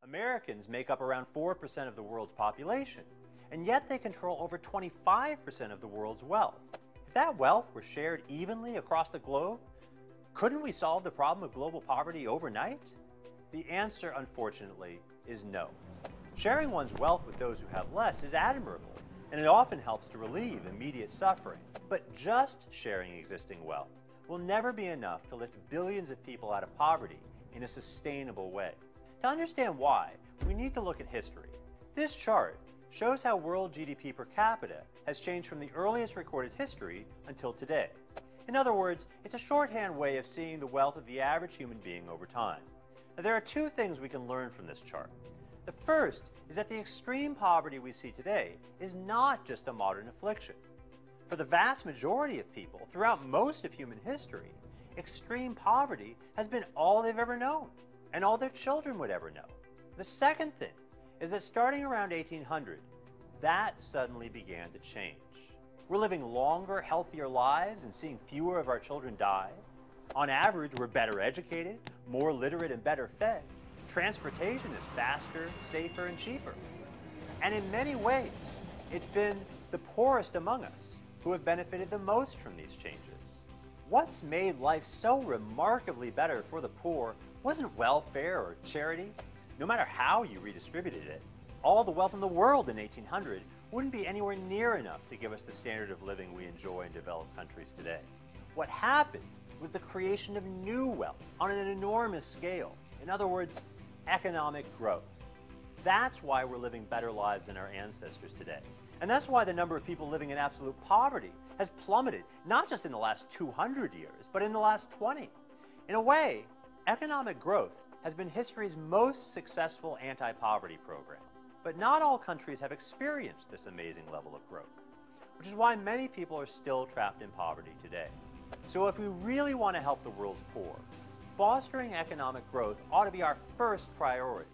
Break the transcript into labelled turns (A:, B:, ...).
A: Americans make up around 4% of the world's population, and yet they control over 25% of the world's wealth. If that wealth were shared evenly across the globe, couldn't we solve the problem of global poverty overnight? The answer, unfortunately, is no. Sharing one's wealth with those who have less is admirable, and it often helps to relieve immediate suffering. But just sharing existing wealth will never be enough to lift billions of people out of poverty in a sustainable way. To understand why, we need to look at history. This chart shows how world GDP per capita has changed from the earliest recorded history until today. In other words, it's a shorthand way of seeing the wealth of the average human being over time. Now, there are two things we can learn from this chart. The first is that the extreme poverty we see today is not just a modern affliction. For the vast majority of people throughout most of human history, extreme poverty has been all they've ever known, and all their children would ever know. The second thing is that starting around 1800, that suddenly began to change. We're living longer, healthier lives and seeing fewer of our children die. On average, we're better educated, more literate, and better fed. Transportation is faster, safer, and cheaper. And in many ways, it's been the poorest among us who have benefited the most from these changes. What's made life so remarkably better for the poor wasn't welfare or charity. No matter how you redistributed it, all the wealth in the world in 1800 wouldn't be anywhere near enough to give us the standard of living we enjoy in developed countries today. What happened was the creation of new wealth on an enormous scale. In other words, economic growth. That's why we're living better lives than our ancestors today. And that's why the number of people living in absolute poverty has plummeted, not just in the last 200 years, but in the last 20. In a way, economic growth has been history's most successful anti-poverty program. But not all countries have experienced this amazing level of growth, which is why many people are still trapped in poverty today. So if we really want to help the world's poor, fostering economic growth ought to be our first priority.